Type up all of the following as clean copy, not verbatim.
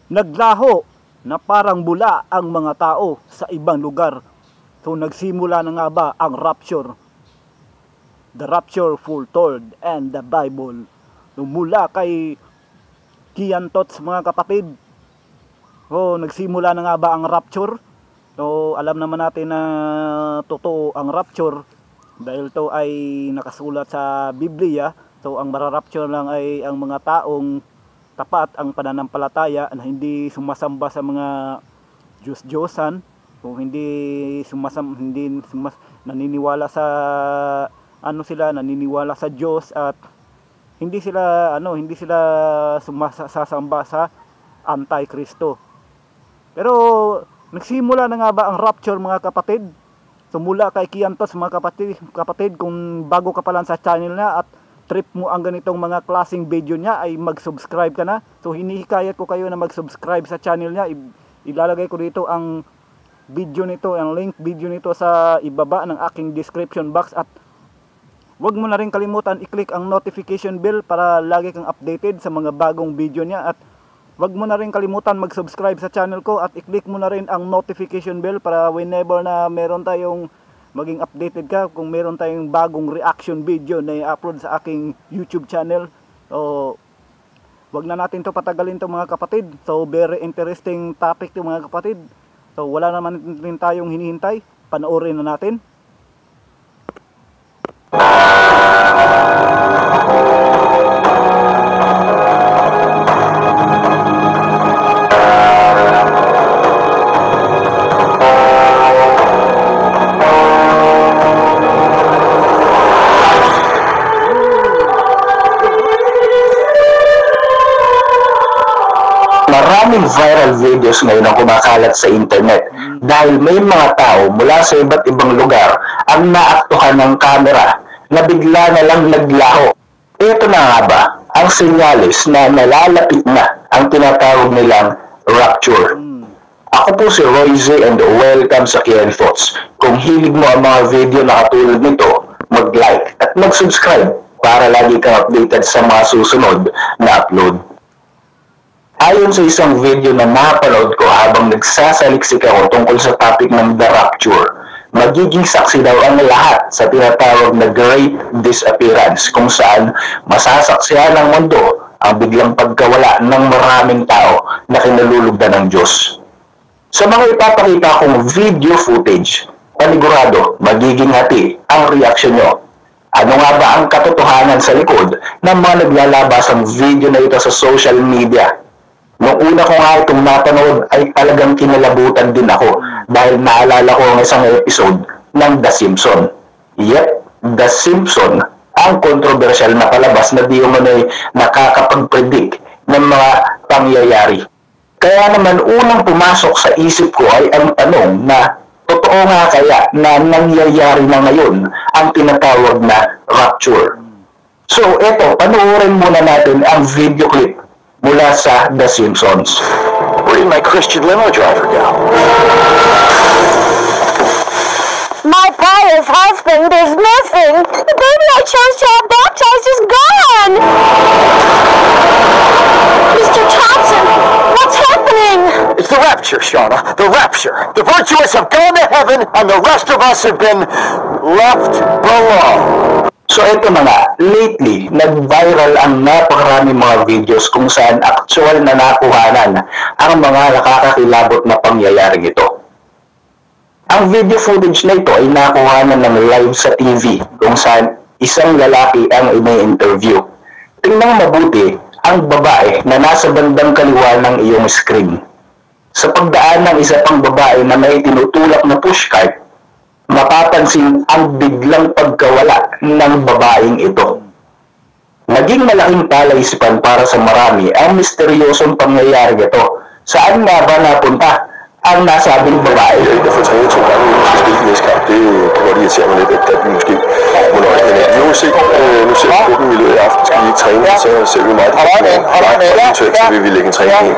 naglaho na parang bula ang mga tao sa ibang lugar. So nagsimula na nga ba ang rapture? The rapture foretold and the Bible. So, mula kay Kian Tots mga kapatid. So nagsimula na nga ba ang rapture? So alam naman natin na totoo ang rapture dahil to ay nakasulat sa Biblia. So ang mararapture lang ay ang mga taong tapat ang pananampalataya na hindi sumasamba sa mga Diyos-Diyosan, o naniniwala sa naniniwala sa Diyos at hindi sila sumasamba sa Antikristo. Pero nagsimula na nga ba ang rapture mga kapatid? So mula kay Kiantos mga kapatid, kung bago ka pa lang sa channel na at trip mo ang ganitong mga klaseng video niya, ay mag-subscribe ka na. So hinihikayat ko kayo na mag-subscribe sa channel niya. Ilalagay ko dito ang video nito, ang link video nito sa ibaba ng aking description box. At huwag mo na rin kalimutan i-click ang notification bell para lagi kang updated sa mga bagong video niya. At huwag mo na rin kalimutan mag-subscribe sa channel ko at i-click mo na rin ang notification bell para whenever na meron tayong maging updated ka kung meron tayong bagong reaction video na i-upload sa aking YouTube channel. So wag na natin to patagalin to mga kapatid. So very interesting topic to mga kapatid. So wala naman rin tayong hinihintay, panoorin na natin. Maraming viral videos ngayon ang kumakalat sa internet dahil may mga tao mula sa iba't ibang lugar ang naaktuhan ng kamera na bigla na lang naglaho. Ito na nga ba ang senyales na nalalapit na ang tinatawag nilang rapture? Ako po si Roy Z and welcome sa Kian Thoughts. Kung hilig mo ang mga video na katulad nito, mag-like at mag-subscribe para lagi kang updated sa mga susunod na upload. Ayon sa isang video na napanood ko habang nagsasaliksik ako tungkol sa topic ng The Rapture, magiging saksi daw ang lahat sa tinatawag na Great Disappearance kung saan masasaksihan ng mundo ang biglang pagkawala ng maraming tao na kinalulugdan ng Diyos. Sa mga ipapakita kong video footage, panigurado magiging hati ang reaksyon nyo. Ano nga ba ang katotohanan sa likod ng mga naglalabasang video na ito sa social media? Nung una ko nga itong napanood ay talagang kinalabutan din ako dahil naalala ko ang isang episode ng The Simpsons. Yep, The Simpsons, ang kontrobersyal na palabas na di umano'y nakakapag-predict ng mga pangyayari. Kaya naman unang pumasok sa isip ko ay ang tanong na totoo nga kaya na nangyayari na ngayon ang tinatawag na rapture. So eto, panoorin muna natin ang video clip mula sa The Simpsons. Where did my Christian limo driver go? My pious husband is missing. The baby I chose to have baptized is gone. Mr. Thompson, what's happening? It's the rapture, Shauna. The rapture. The virtuous have gone to heaven and the rest of us have been left below. So ito na nga, lately, nag-viral ang napakarami mga videos kung saan actual na nakuhanan ang mga nakakakilabot na pangyayaring ito. Ang video footage na ito ay nakuhanan ng live sa TV kung saan isang lalaki ang ina-interview. Tingnan mabuti ang babae na nasa bandang kaliwa ng iyong screen. Sa pagdaan ng isa pang babae na may tinutulak na pushcart, mapapansin ang biglang pagkawala ng babaeng ito. Naging malaking palaisipan para sa marami ang misteryosong pangyayari ito. Saan nga ba napunta ang nasabing babae? Det kan godt irritere mig lidt, at vi måske må nøjes med det. Nu ser vi gruppen i løbet af aften, skal vi ikke træne, så ser vi meget. Så vil vi lægge en træning ind.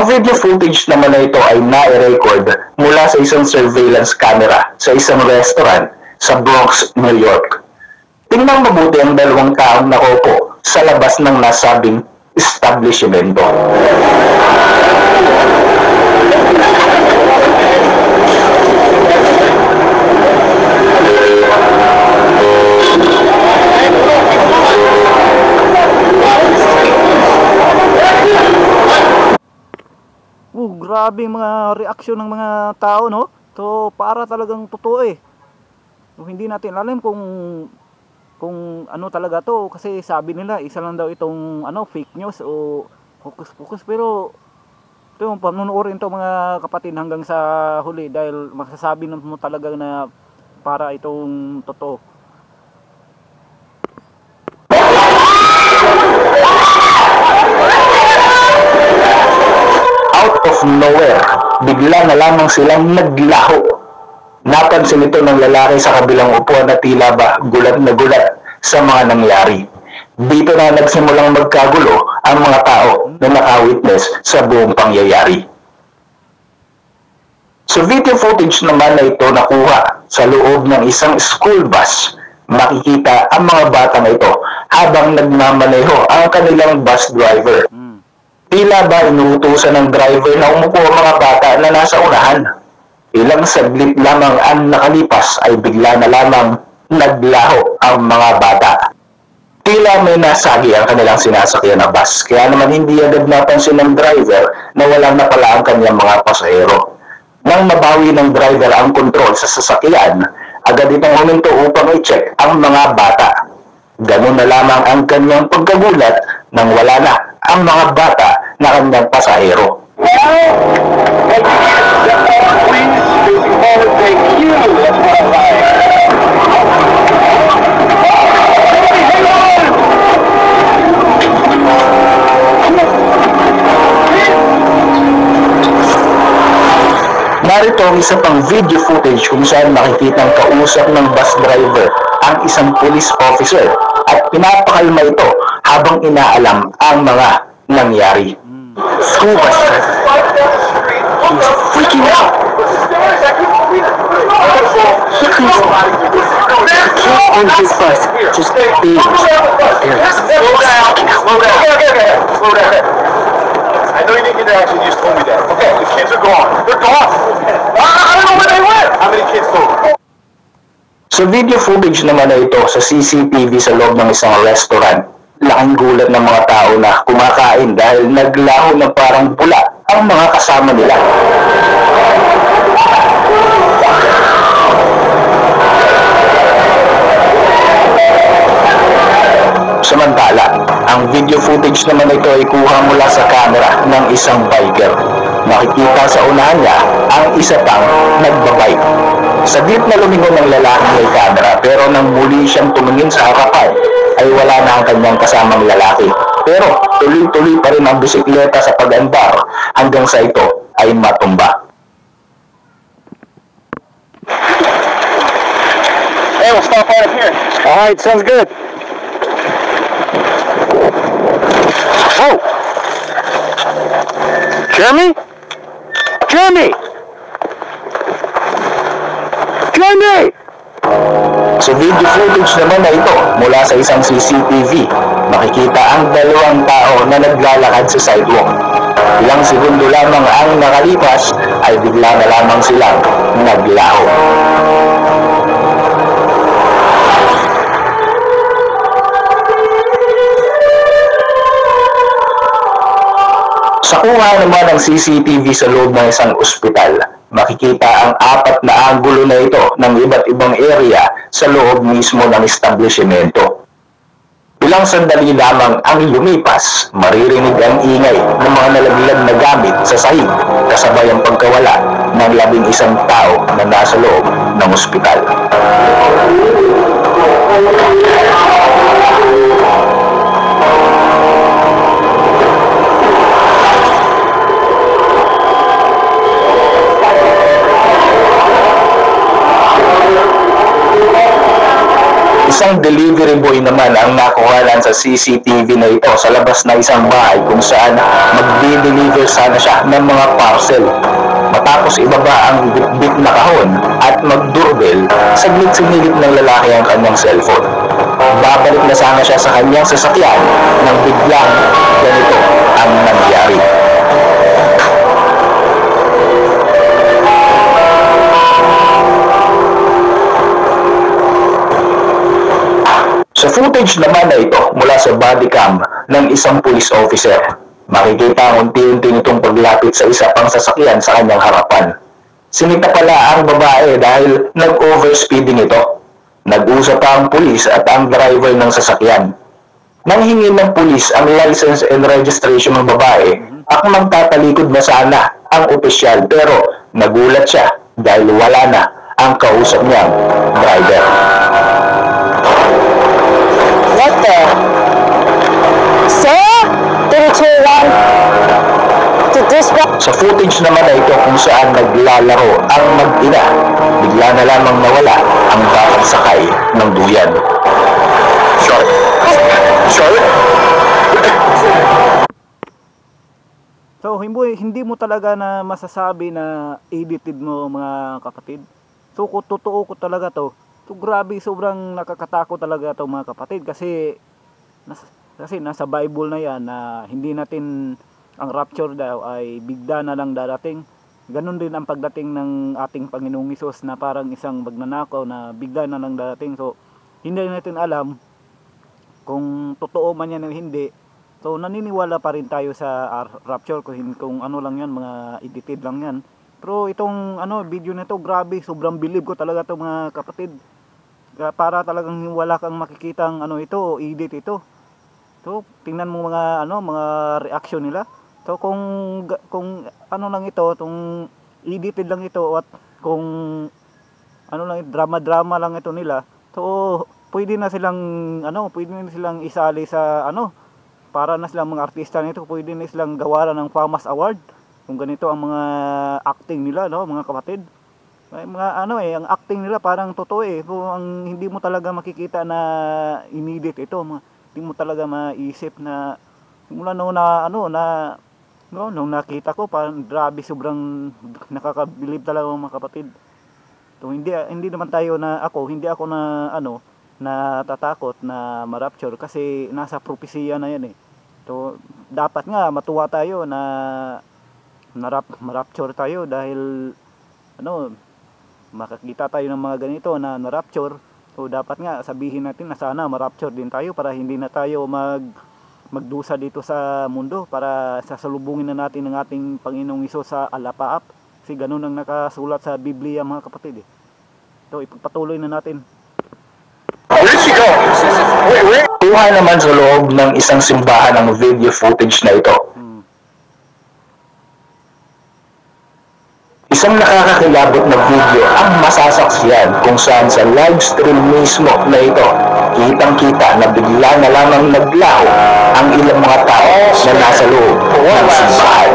Ang video footage naman na ito ay na-record mula sa isang surveillance camera sa isang restaurant sa Bronx, New York. Tingnan mabuti ang dalawang taong nakaupo sa labas ng nasabing establishmento. Grabe yung mga reaksyon ng mga tao, no? So, para talagang totoo eh. So, hindi natin alam kung ano talaga to, kasi sabi nila isa lang daw itong fake news o hocus-pocus, pero ito yung panunuorin to mga kapatid hanggang sa huli dahil masasabi mo talaga na para itong totoo. Out of nowhere, bigla na lamang silang naglaho. Napansin ito ng lalaki sa kabilang upuan na tila ba gulat na gulat sa mga nangyari. Dito na nagsimulang magkagulo ang mga tao na naka-witness sa buong pangyayari. Sa video footage naman na ito nakuha sa loob ng isang school bus, makikita ang mga batang ito habang nagmamaneho ang kanilang bus driver. Tila ba inuutusan ng driver na umupo ang mga bata na nasa unahan. Ilang saglit lamang ang nakalipas ay bigla na lamang naglaho ang mga bata. Tila may nasagi ang kanilang sinasakyan na bus, kaya naman hindi agad napansin ng driver na walang napala ang kanyang mga pasahero. Nang mabawi ng driver ang kontrol sa sasakyan, agad itong huminto upang i-check ang mga bata. Ganun na lamang ang kanyang pagkagulat nang wala na ang mga bata na kanyang pasahero. Narito ang isa pang video footage kung saan makikitang kausap ng bus driver ang isang police officer at pinapakalma ito habang inaalam ang mga nangyari. School bus driver. He's freaking out. He couldn't get on his bus. Just being there. Slow down. I know you didn't get the action, you just told me that. Okay, the kids are gone. They're gone. I don't know where they went. How many kids total? Sa video footage naman na ito sa CCTV sa loob ng isang restaurant, laking gulat ng mga tao na kumakain dahil naglaho na parang pula ang mga kasama nila. Samantala, ang video footage naman ito ay kuha mula sa camera ng isang biker. Makikita sa unahan niya ang isa pang nagbabike. Saglit na lumingon ng lalaki may camera, pero nang muli siyang tumingin sa harapan, ay wala na ang kanyang kasamang lalaki. Pero tuloy-tuloy pa rin ang bisikleta sa pag-andar hanggang sa ito ay matumba. Hey, we'll stop right here. Alright, sounds good. Oh! Jeremy? Jeremy! Jeremy! Sa video footage naman na ito mula sa isang CCTV, makikita ang dalawang tao na naglalakad sa sidewalk. Ilang segundo lamang ang nakalipas ay bigla na lamang silang naglaho. Sa kuha naman ng CCTV sa loob ng isang ospital, makikita ang 4 na anggulo na ito ng iba't ibang area sa loob mismo ng establishmento. Ilang sandali lamang ang lumipas, maririnig ang ingay ng mga nalaglag na gamit sa sahig kasabay ang pagkawala ng 11 tao na nasa loob ng ospital. Isang Isang delivery boy naman ang nakuhanan sa CCTV na ito sa labas ng isang bahay kung saan magdi-deliver sana siya ng mga parcel. Matapos ibaba ang bitbit na kahon at mag-doorbell, saglit sinilip ng lalaki ang kanyang cellphone. Babalik na sana siya sa kanyang sasakyan nang biglang ganito ang nangyari. Sa footage naman na ito mula sa body cam ng isang police officer, makikita ang unti-unti nitong paglapit sa isa pang sasakyan sa kanyang harapan. Sinita pala ang babae dahil nag-overspeeding ito. Nag-usap pa ang pulis at ang driver ng sasakyan. Nanghingi ng pulis ang license and registration ng babae at magtatalikod na sana ang opisyal, pero nagulat siya dahil wala na ang kausap niyang driver. What the? Sarah? 321 to dispatch. Sa footage naman na ito kung saan naglalaro ang mag-ina, bigla na lamang nawala ang batang sakay ng duyan. Short. So, hindi mo talaga na masasabi na edited mo, mga kapatid. So, kung totoo ko talaga to, so grabe, sobrang nakakatakot talaga to, mga kapatid, kasi nasa Bible na yan na hindi natin ang rapture daw ay bigla na lang darating. Ganon din ang pagdating ng ating Panginoong Hesus na parang isang magnanakaw na bigla na lang darating. So, hindi natin alam kung totoo man yan o hindi. So, naniniwala pa rin tayo sa rapture kung ano lang yan, mga edited lang yan. Pero itong video na ito, grabe, sobrang believe ko talaga to, mga kapatid. Para talagang wala kang makikitang ito, edit ito. So, tingnan mo mga reaction nila. So, kung lang ito, itong edited lang ito at kung drama lang ito nila. So, pwede na silang isali sa para na silang mga artista nito, pwede na silang gawaran ng FAMAS Award kung ganito ang mga acting nila, mga kapatid. Mga ang acting nila parang totoo So, ang hindi mo talaga makikita na inedit ito, hindi mo talaga maisip na simula nung nakita ko, parang grabe, sobrang nakakabilib talaga, mga kapatid. So, hindi naman tayo hindi ako natatakot na ma-rapture kasi nasa propesya na yan So, dapat nga matuwa tayo na ma-rapture tayo dahil makakita tayo ng mga ganito na na-rapture. So, dapat nga sabihin natin na sana ma-rapture din tayo para hindi na tayo magdusa dito sa mundo, para sasalubungin na natin ng ating Panginoong Hesus sa alapaap. Kasi ganun ang nakasulat sa Biblia, mga kapatid So, ipagpatuloy na natin. Where did she go? Wait. Kuha naman sa loob ng isang simbahan ang video footage na ito. Isang nakakakilabot na video ang masasaksiyan kung saan sa live stream mismo na ito, kitang-kita na bigla na lamang naglaho ang ilang mga tao na nasa loob ng simbahan.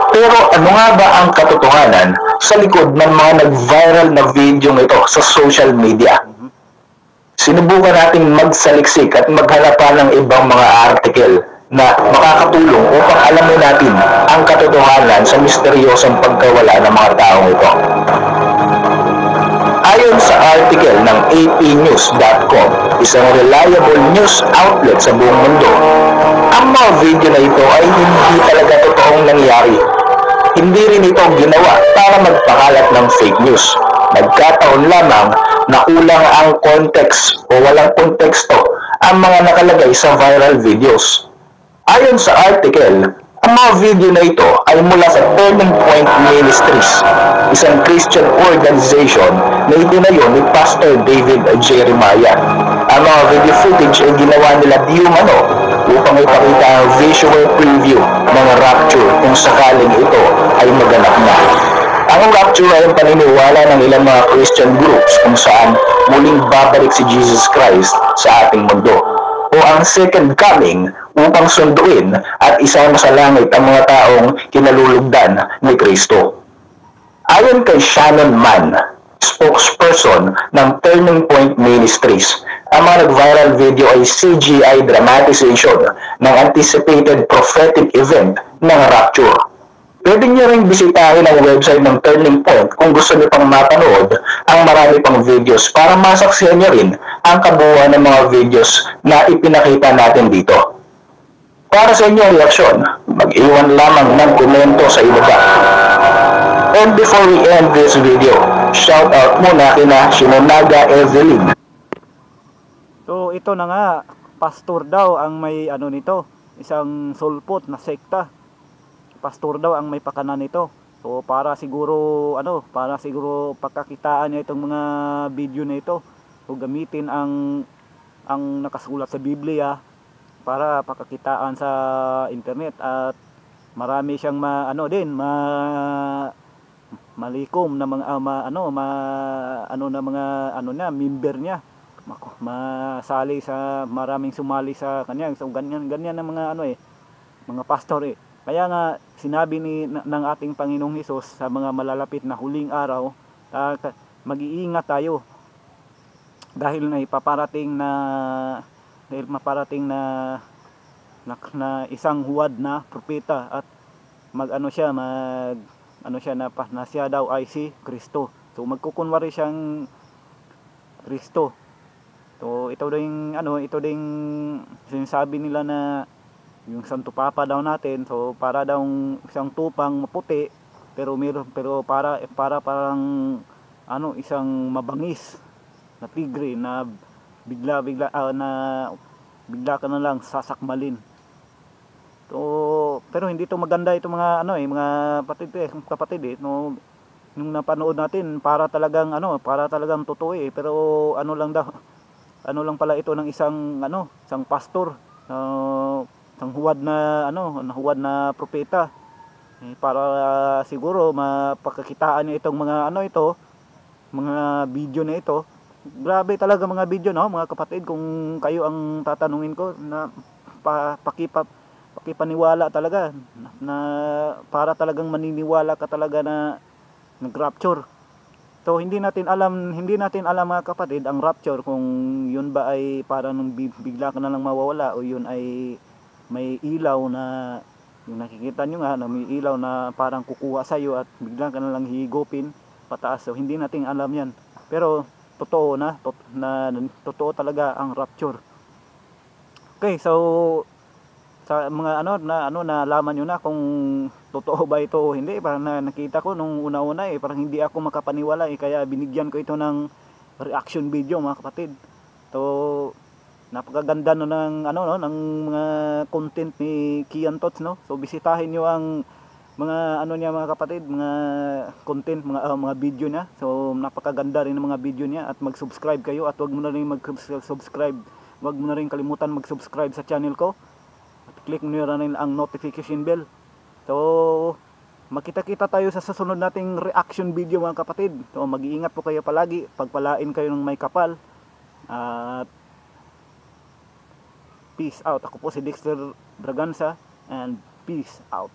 Pero ano nga ba ang katotohanan sa likod ng mga nag-viral na video nito sa social media? Sinubukan nating magsaliksik at maghanap pa ng ibang mga article na makakatulong upang alamin natin ang katotohanan sa misteryosong pagkawala ng mga taong ito. Ayon sa article ng apnews.com, isang reliable news outlet sa buong mundo, ang mga video na ito ay hindi talaga totoong nangyari. Hindi rin ito ginawa para magpakalat ng fake news. Nagkataon lamang na kulang ang context o walang konteksto ang mga nakalagay sa viral videos. Ayon sa article, ang mga video na ito ay mula sa Turning Point Ministries, isang Christian organization na itinayo ni Pastor David Jeremiah. Ang mga video footage ay ginawa nila di umano upang ipakita ang visual preview ng rapture kung sakaling ito ay maganap na. Ang rapture ay ang paniniwala ng ilang mga Christian groups kung saan muling babalik si Jesus Christ sa ating mundo, o ang second coming upang sunduin at isama sa langit ang mga taong kinalulugdan ni Kristo. Ayon kay Shannon Mann, spokesperson ng Turning Point Ministries, ang mga nag-viral video ay CGI dramatization ng anticipated prophetic event ng rapture. Pwede niyo ring bisitahin ang website ng Turning Point kung gusto niyo pang mapanood ang marami pang videos para masaksihan niyo rin ang kabuuan ng mga videos na ipinakita natin dito. Para sa inyong reaksyon, mag-iwan lamang ng komento sa ibaba. And before we end this video, shout out muna kina Shimonaga Evelyn. So ito na nga, pastor daw ang may ano nito, isang sulpot na sekta. Pastor daw ang may pakanan nito. So para siguro pagkakitaan niya itong mga video na ito. So gamitin ang nakasulat sa Biblia para pagkakitaan sa internet, at marami siyang malikom na mga member niya. Masali sa maraming sumali sa kanya. So ganyan ng mga mga pastor eh. Kaya nga sinabi ng ating Panginoong Hesus sa mga malalapit na huling araw, mag-iingat tayo dahil mapaparating na isang huwad na propeta, at na siya daw ay si Kristo. So magkukunwari siyang Kristo. So ito ding sinasabi nila na yung Santo Papa daw natin, so para daw isang tupang maputi pero parang isang mabangis na tigre na bigla ka na lang sasakmalin. So pero hindi to maganda ito mga kapatid no, yung napanood natin para talagang totoo eh, pero ano lang pala ito ng isang pastor, isang huwad na propeta, para siguro mapakakitaan niya itong mga mga video na ito. Grabe talaga mga video, no mga kapatid, kung kayo ang tatanungin ko, na pakipaniwala talaga na para talagang maniniwala ka talaga na nag-rapture. So hindi natin alam mga kapatid ang rapture, kung yun ba ay para nung bigla ka na lang mawawala, o yun ay may ilaw na yung nakikita nyo nga na may ilaw na parang kukuha sa iyo at bigla ka na lang higupin pataas. So hindi natin alam yan, pero totoo totoo talaga ang rapture. Okay, so sa mga nalaman nyo na kung totoo ba ito o hindi. Parang nakita ko nung una-una parang hindi ako makapaniwala kaya binigyan ko ito ng reaction video mga kapatid. So napakaganda ng mga content ni Kian Tots, no. So bisitahin niyo ang mga niya mga kapatid, mga content, mga video niya. So napakaganda rin ng mga video niya, at mag-subscribe kayo, at wag mo na rin kalimutan mag-subscribe sa channel ko. Click nyo rin ang notification bell. So makita-kita tayo sa susunod nating reaction video mga kapatid. So mag-iingat po kayo palagi, pagpalain kayo ng may kapal, at peace out. Ako po si Dexter Braganza, and peace out.